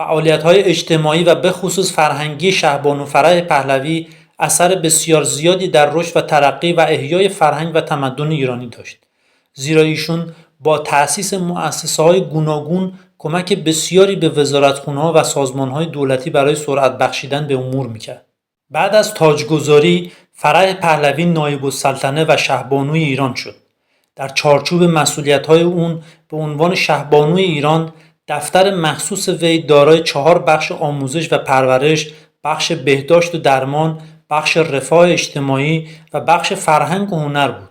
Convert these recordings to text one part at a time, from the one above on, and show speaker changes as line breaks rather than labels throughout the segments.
فعالیت‌های اجتماعی و به خصوص فرهنگی شهبانو فرح پهلوی اثر بسیار زیادی در رشد و ترقی و احیای فرهنگ و تمدن ایرانی داشت. زیرا ایشون با تأسیس مؤسسه‌های گوناگون کمک بسیاری به وزارتخونه‌ها و سازمان‌های دولتی برای سرعت بخشیدن به امور می‌کرد. بعد از تاجگذاری، فرح پهلوی نایب السلطنه و شهبانوی ایران شد. در چارچوب مسئولیت‌های اون به عنوان شهبانوی ایران، دفتر مخصوص وی دارای 4 بخش آموزش و پرورش، بخش بهداشت و درمان، بخش رفاه اجتماعی و بخش فرهنگ و هنر بود.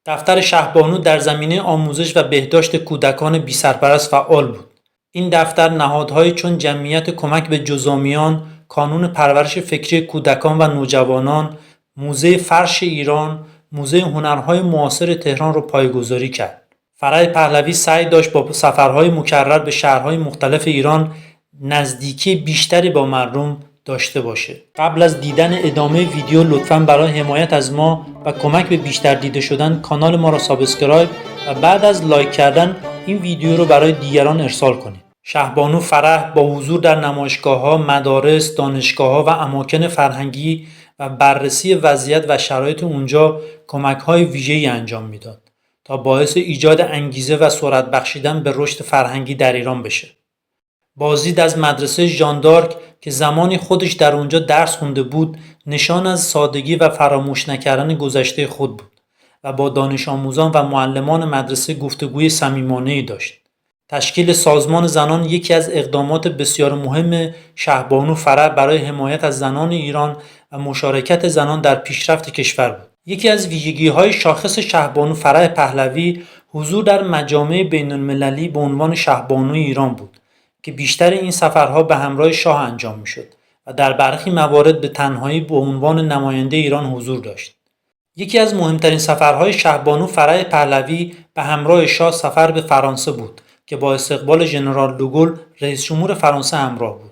دفتر شهبانو در زمینه آموزش و بهداشت کودکان بی‌سرپرست فعال بود. این دفتر نهادهایی چون جمعیت کمک به جذامیان، کانون پرورش فکری کودکان و نوجوانان، موزه فرش ایران، موزه هنرهای معاصر تهران را پایه‌گذاری کرد. فرح پهلوی سعی داشت با سفرهای مکرر به شهرهای مختلف ایران نزدیکی بیشتری با مردم داشته باشه. قبل از دیدن ادامه ویدیو لطفاً برای حمایت از ما و کمک به بیشتر دیده شدن کانال ما را سابسکرایب و بعد از لایک کردن این ویدیو رو برای دیگران ارسال کنید. شهبانو فرح با حضور در نمایشگاه‌ها، مدارس، دانشگاه‌ها و اماکن فرهنگی و بررسی وضعیت و شرایط اونجا کمک‌های ویژه‌ای انجام میداد تا باعث ایجاد انگیزه و سرعت بخشیدن به رشد فرهنگی در ایران بشه. بازدید از مدرسه ژان دارک که زمانی خودش در اونجا درس خونده بود، نشان از سادگی و فراموش نکردن گذشته خود بود و با دانش آموزان و معلمان مدرسه گفتگوی صمیمانه‌ای داشت. تشکیل سازمان زنان یکی از اقدامات بسیار مهم شهبانو فرح برای حمایت از زنان ایران و مشارکت زنان در پیشرفت کشور بود. یکی از ویژگی‌های شاخص شهبانو فرح پهلوی حضور در مجامع بین‌المللی به عنوان شهبانوی ایران بود که بیشتر این سفرها به همراه شاه انجام می‌شد و در برخی موارد به تنهایی به عنوان نماینده ایران حضور داشت. یکی از مهمترین سفرهای شهبانو فرح پهلوی به همراه شاه سفر به فرانسه بود که با استقبال ژنرال دوگل رئیس جمهور فرانسه همراه بود.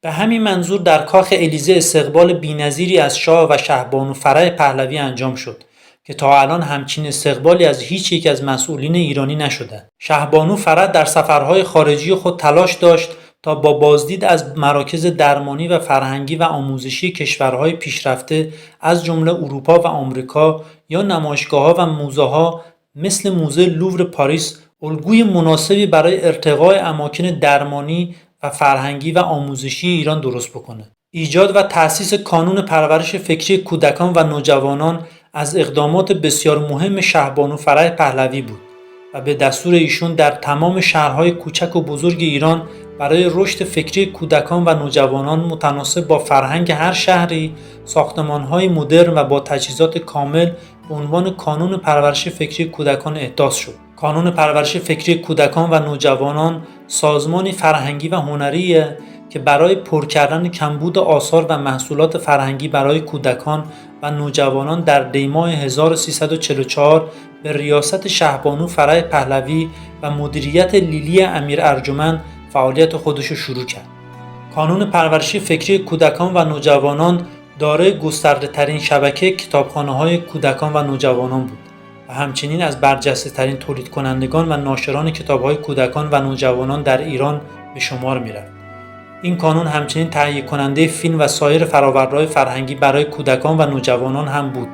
به همین منظور در کاخ الیزه استقبال بی‌نظیری از شاه و شهبانو فرح پهلوی انجام شد که تا الان همچین استقبالی از هیچ یک از مسئولین ایرانی نشده. شهبانو فرح در سفرهای خارجی خود تلاش داشت تا با بازدید از مراکز درمانی و فرهنگی و آموزشی کشورهای پیشرفته از جمله اروپا و آمریکا یا نمایشگاه‌ها و موزه‌ها مثل موزه لوور پاریس الگوی مناسبی برای ارتقای اماکن درمانی و فرهنگی و آموزشی ایران درست بکنه. ایجاد و تأسیس کانون پرورش فکری کودکان و نوجوانان از اقدامات بسیار مهم شهبانو فرح پهلوی بود و به دستور ایشون در تمام شهرهای کوچک و بزرگ ایران برای رشد فکری کودکان و نوجوانان متناسب با فرهنگ هر شهری ساختمان‌های مدرن و با تجهیزات کامل به عنوان کانون پرورش فکری کودکان احداث شد. کانون پرورش فکری کودکان و نوجوانان سازمانی فرهنگی و هنریه که برای پر کردن کمبود آثار و محصولات فرهنگی برای کودکان و نوجوانان در دیماه 1344 به ریاست شهبانو فرح پهلوی و مدیریت لیلی امیر ارجمند فعالیت خودش رو شروع کرد. کانون پرورش فکری کودکان و نوجوانان دارای گسترده‌ترین شبکه کتابخانه‌های کودکان و نوجوانان بود و همچنین از برجسته‌ترین تولید کنندگان و ناشران کتاب‌های کودکان و نوجوانان در ایران به شمار می‌رفت. این کانون همچنین تهیه کننده فیلم و سایر فرآورده‌های فرهنگی برای کودکان و نوجوانان هم بود.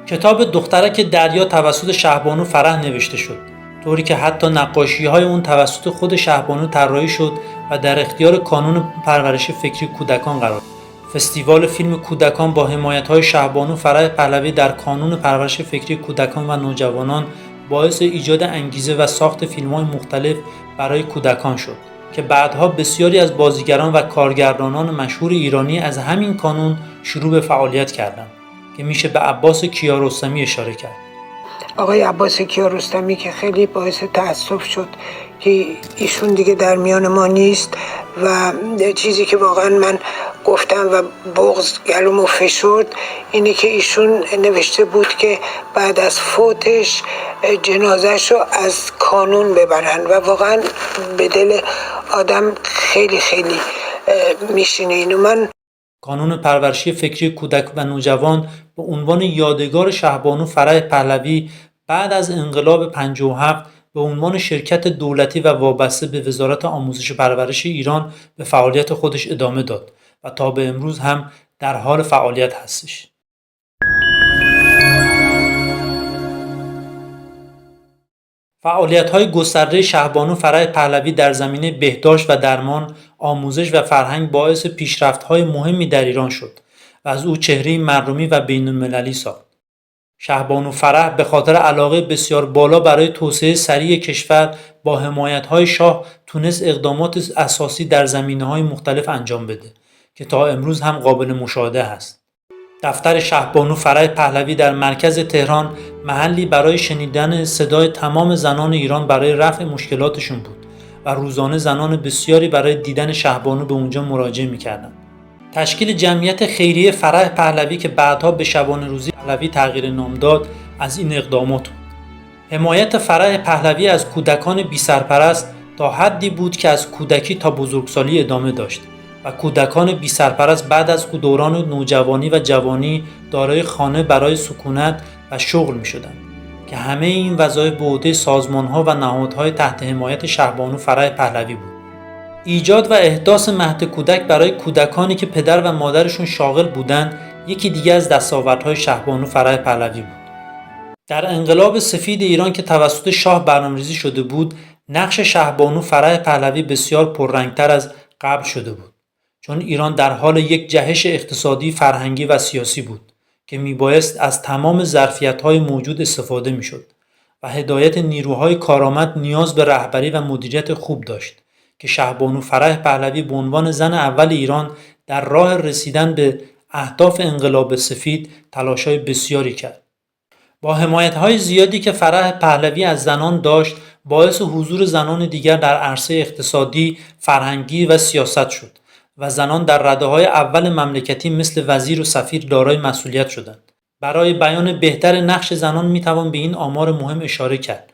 کتاب دخترک دریا توسط شهبانو فرح نوشته شد، طوری که حتی نقاشی‌های اون توسط خود شهبانو طراحی شد و در اختیار کانون پرورش فکری کودکان قرار گرفت. فستیوال فیلم کودکان با حمایت‌های شهبانو فرح پهلوی در کانون پرورش فکری کودکان و نوجوانان باعث ایجاد انگیزه و ساخت فیلم‌های مختلف برای کودکان شد که بعدها بسیاری از بازیگران و کارگردانان مشهور ایرانی از همین کانون شروع به فعالیت کردند که میشه به عباس کیارستمی اشاره کرد.
آقای عباس کیارستمی که خیلی باعث تأسف شد که ایشون دیگه در میان ما نیست و چیزی که واقعا من گفتم و بغض گلومو فشرد اینه که ایشون نوشته بود که بعد از فوتش جنازه‌ش رو از کانون ببرن و واقعا به دل آدم خیلی خیلی میشینه اینو. من
کانون پرورشی فکری کودک و نوجوان به عنوان یادگار شهبانو فرح پهلوی بعد از انقلاب 57 به عنوان شرکت دولتی و وابسته به وزارت آموزش و پرورش ایران به فعالیت خودش ادامه داد و تا به امروز هم در حال فعالیت هستش. فعالیت‌های گسترده شهبانو فرح پهلوی در زمینه بهداشت و درمان، آموزش و فرهنگ باعث پیشرفت‌های مهمی در ایران شد و از او چهره‌ای مردمی و بین‌المللی ساخت. شهبانو فرح به خاطر علاقه بسیار بالا برای توسعه سریع کشور با حمایت‌های شاه تونست اقدامات اساسی در زمینه‌های مختلف انجام بده که تا امروز هم قابل مشاهده است. دفتر شهبانو فرح پهلوی در مرکز تهران محلی برای شنیدن صدای تمام زنان ایران برای رفع مشکلاتشون بود و روزانه زنان بسیاری برای دیدن شهبانو به اونجا مراجعه می‌کردند. تشکیل جمعیت خیریه فرح پهلوی که بعدها به شبانه روزی پهلوی تغییر نام داد از این اقدامات بود. حمایت فرح پهلوی از کودکان بی‌سرپرست تا حدی بود که از کودکی تا بزرگسالی ادامه داشت و کودکان بی‌سرپرست بعد از دوران نوجوانی و جوانی دارای خانه برای سکونت و شغل می‌شدند که همه این وظایف به عهده سازمان‌ها و نهادهای تحت حمایت شهبانو فرح پهلوی بود. ایجاد و احداث مهد کودک برای کودکانی که پدر و مادرشون شاغل بودند یکی دیگه از دستاوردهای شهبانو فرح پهلوی بود. در انقلاب سفید ایران که توسط شاه برنامه‌ریزی شده بود، نقش شهبانو فرح پهلوی بسیار پررنگتر از قبل شده بود، چون ایران در حال یک جهش اقتصادی، فرهنگی و سیاسی بود که میبایست از تمام ظرفیت‌های موجود استفاده میشد و هدایت نیروهای کارآمد نیاز به رهبری و مدیریت خوب داشت که شهبانو فرح پهلوی به عنوان زن اول ایران در راه رسیدن به اهداف انقلاب سفید تلاش‌های بسیاری کرد. با حمایت‌های زیادی که فرح پهلوی از زنان داشت، باعث حضور زنان دیگر در عرصه اقتصادی، فرهنگی و سیاست شد و زنان در رده‌های اول مملکتی مثل وزیر و سفیر دارای مسئولیت شدند. برای بیان بهتر نقش زنان میتوان به این آمار مهم اشاره کرد.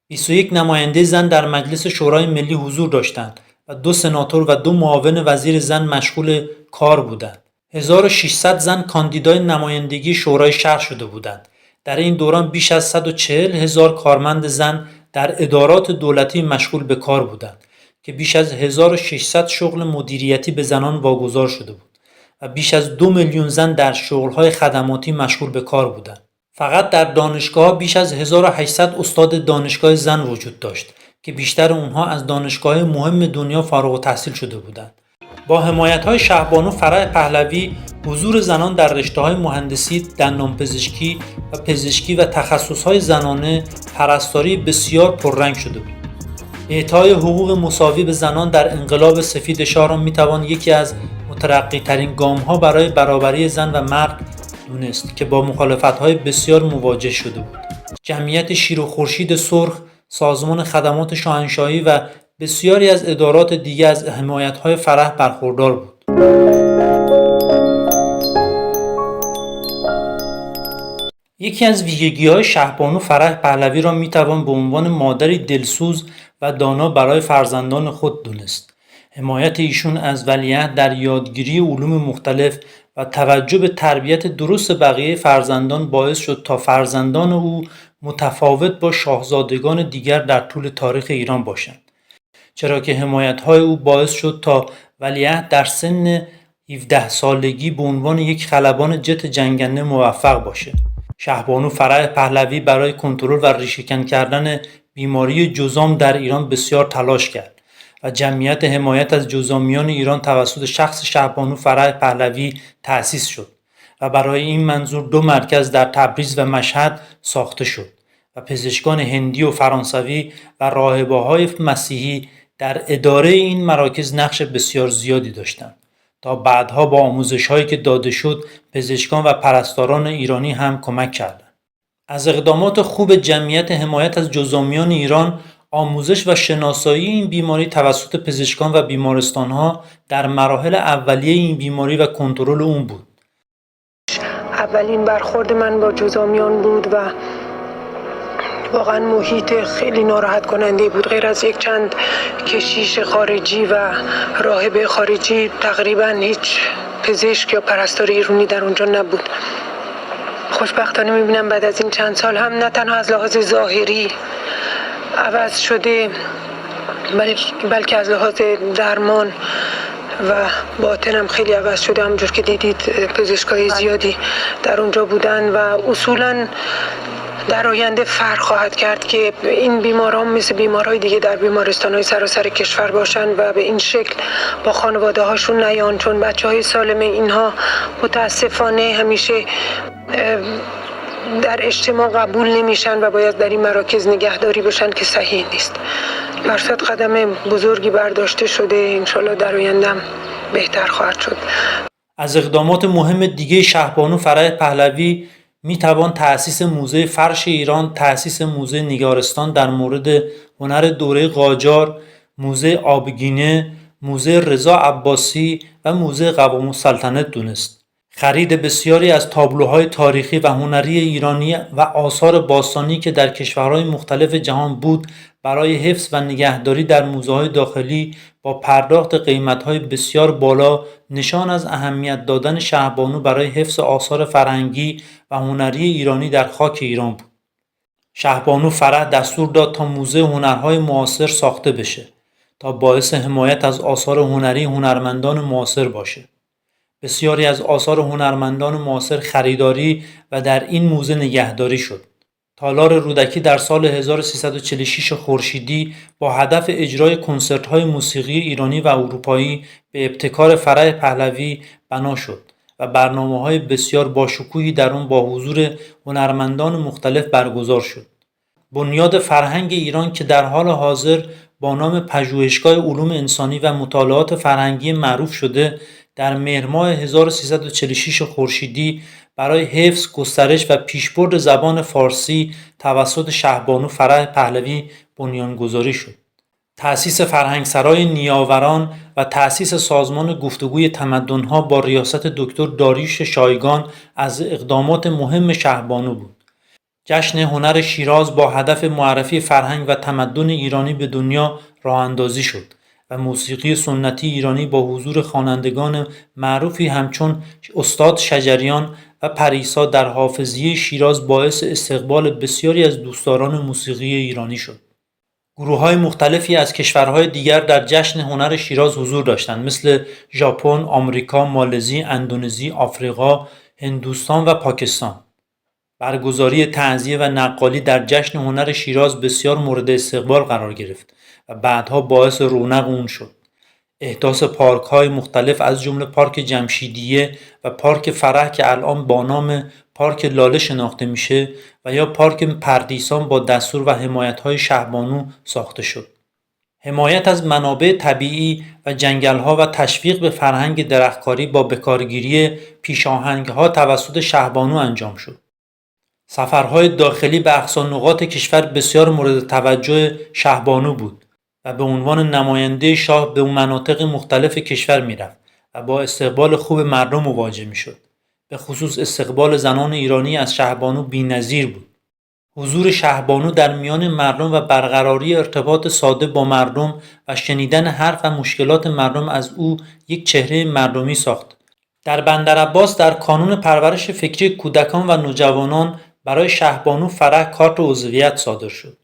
21 نماینده زن در مجلس شورای ملی حضور داشتند و 2 سناتور و 2 معاون وزیر زن مشغول کار بودند. 1600 زن کاندیدای نمایندگی شورای شهر شده بودند. در این دوران بیش از 140,000 کارمند زن در ادارات دولتی مشغول به کار بودند که بیش از 1600 شغل مدیریتی به زنان واگذار شده بود و بیش از 2 میلیون زن در شغل‌های خدماتی مشغول به کار بودند. فقط در دانشگاه بیش از 1800 استاد دانشگاه زن وجود داشت که بیشتر اونها از دانشگاه مهم دنیا فارغ التحصیل شده بودند. با حمایت‌های شهبانو فرح پهلوی حضور زنان در رشته‌های مهندسی، دندانپزشکی و پزشکی و تخصص‌های زنانه پرستاری بسیار پررنگ شده بود. اعطای حقوق مساوی به زنان در انقلاب سفید شاه را می‌توان یکی از مترقی‌ترین گام‌ها برای برابری زن و مرد دونست که با مخالفت‌های بسیار مواجه شده بود. جمعیت شیر و خورشید سرخ، سازمان خدمات شاهنشاهی و بسیاری از ادارات دیگر از حمایت‌های فرح برخوردار بود. یکی از ویژگی‌های شهبانو فرح پهلوی را می‌توان به عنوان مادری دلسوز و دانا برای فرزندان خود دونست. حمایت ایشون از ولیعهد در یادگیری علوم مختلف و توجه به تربیت درست بقیه فرزندان باعث شد تا فرزندان او متفاوت با شاهزادگان دیگر در طول تاریخ ایران باشند، چرا که حمایت‌های او باعث شد تا ولیعهد در سن 17 سالگی به عنوان یک خلبان جت جنگنده موفق باشه. شهبانو فرح پهلوی برای کنترل و ریشه‌کن کردن بیماری جذام در ایران بسیار تلاش کرد و جمعیت حمایت از جذامیان ایران توسط شخص شهبانو فرح پهلوی تأسیس شد و برای این منظور 2 مرکز در تبریز و مشهد ساخته شد و پزشکان هندی و فرانسوی و راهبه‌های مسیحی در اداره این مراکز نقش بسیار زیادی داشتند تا بعدها با آموزش‌هایی که داده شد پزشکان و پرستاران ایرانی هم کمک کردند. از اقدامات خوب جمعیت حمایت از جذامیان ایران، آموزش و شناسایی این بیماری توسط پزشکان و بیمارستان‌ها در مراحل اولیه این بیماری و کنترل اون بود.
اولین برخورد من با جذامیان بود و واقعا محیط خیلی ناراحت کننده بود. غیر از یک چند کشیش خارجی و راهب خارجی تقریبا هیچ پزشک یا پرستار ایرانی در اونجا نبود. خوشبختانه میبینم بعد از این چند سال هم نه تنها از لحاظ ظاهری عوض شده، بلکه از لحاظ درمان و باطنم خیلی عوض شده. همونجور که دیدید پزشکای زیادی در اونجا بودن و اصولاً در آینده فرق خواهد کرد که این بیماران مثل بیمارهای دیگه در بیمارستان‌های سراسر کشور باشن و به این شکل با خانواده هاشون نیان، چون بچه‌های سالم اینها متاسفانه همیشه در اجتماع قبول نمیشن و باید در این مراکز نگهداری بشن که صحیح نیست. برصد قدم بزرگی برداشته شده، انشالله در آیندهم بهتر خواهد شد.
از اقدامات مهم دیگه شهبانو فرح پهلوی میتوان تأسیس موزه فرش ایران، تأسیس موزه نگارستان در مورد هنر دوره قاجار، موزه آبگینه، موزه رضا عباسی و موزه قوام السلطنه دونست. خرید بسیاری از تابلوهای تاریخی و هنری ایرانی و آثار باستانی که در کشورهای مختلف جهان بود برای حفظ و نگهداری در موزه‌های داخلی با پرداخت قیمت‌های بسیار بالا نشان از اهمیت دادن شهبانو برای حفظ آثار فرهنگی و هنری ایرانی در خاک ایران بود. شهبانو فرح دستور داد تا موزه هنرهای معاصر ساخته بشه تا باعث حمایت از آثار هنری هنرمندان معاصر باشه. بسیاری از آثار هنرمندان معاصر خریداری و در این موزه نگهداری شد. تالار رودکی در سال 1346 خورشیدی با هدف اجرای کنسرت‌های موسیقی ایرانی و اروپایی به ابتکار فرح پهلوی بنا شد و برنامه‌های بسیار باشکوهی در آن با حضور هنرمندان مختلف برگزار شد. بنیاد فرهنگ ایران که در حال حاضر با نام پژوهشگاه علوم انسانی و مطالعات فرهنگی معروف شده، در مهر ماه 1346 خورشیدی برای حفظ، گسترش و پیشبرد زبان فارسی توسط شهبانو فرح پهلوی بنیانگذاری شد. تأسیس فرهنگسرای نیاوران و تأسیس سازمان گفتگوی تمدن‌ها با ریاست دکتر داریوش شایگان از اقدامات مهم شهبانو بود. جشن هنر شیراز با هدف معرفی فرهنگ و تمدن ایرانی به دنیا راه اندازی شد و موسیقی سنتی ایرانی با حضور خوانندگان معروفی همچون استاد شجریان و پریسا در حافظیه شیراز باعث استقبال بسیاری از دوستداران موسیقی ایرانی شد. گروه‌های مختلفی از کشورهای دیگر در جشن هنر شیراز حضور داشتند، مثل ژاپن، آمریکا، مالزی، اندونزی، آفریقا، هندوستان و پاکستان. برگزاری تعزیه و نقالی در جشن هنر شیراز بسیار مورد استقبال قرار گرفت و بعدها باعث رونق اون شد. احداث پارک‌های مختلف از جمله پارک جمشیدیه و پارک فرح که الان با نام پارک لاله شناخته میشه و یا پارک پردیسان با دستور و حمایت‌های شهبانو ساخته شد. حمایت از منابع طبیعی و جنگل‌ها و تشویق به فرهنگ درختکاری با بکارگیری پیشاهنگ‌ها توسط شهبانو انجام شد. سفرهای داخلی به اقصا نقاط کشور بسیار مورد توجه شهبانو بود و به عنوان نماینده شاه به مناطق مختلف کشور میرفت و با استقبال خوب مردم مواجه میشد. به خصوص استقبال زنان ایرانی از شهبانو بی‌نظیر بود. حضور شهبانو در میان مردم و برقراری ارتباط ساده با مردم و شنیدن حرف و مشکلات مردم از او یک چهره مردمی ساخت. در بندرعباس در کانون پرورش فکری کودکان و نوجوانان برای شهبانو فرح کارت عضویت صادر شد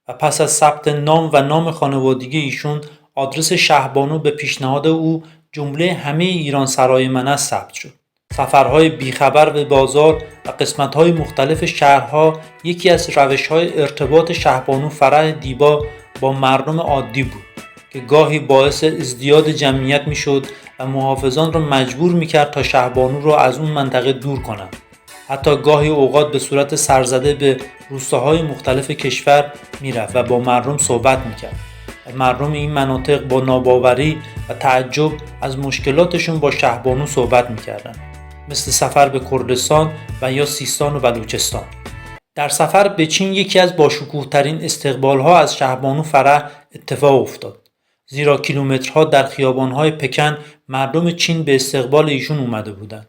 و پس از ثبت نام و نام خانوادگی ایشون آدرس شهبانو به پیشنهاد او جمله همه ایران سرای منه ثبت شد. سفرهای بیخبر به بازار و قسمت‌های مختلف شهرها یکی از روش‌های ارتباط شهبانو فرح دیبا با مردم عادی بود که گاهی باعث ازدیاد جمعیت میشد و محافظان را مجبور میکرد تا شهبانو را از اون منطقه دور کنند. حتی گاهی اوقات به صورت سرزده به روستاهای مختلف کشور میرفت و با مردم صحبت میکرد و مردم این مناطق با ناباوری و تعجب از مشکلاتشون با شهبانو صحبت میکردند، مثل سفر به کردستان و یا سیستان و بلوچستان. در سفر به چین یکی از باشکوه‌ترین استقبال‌ها از شهبانو فرح اتفاق افتاد، زیرا کیلومترها در خیابان‌های پکن مردم چین به استقبال ایشون اومده بودند.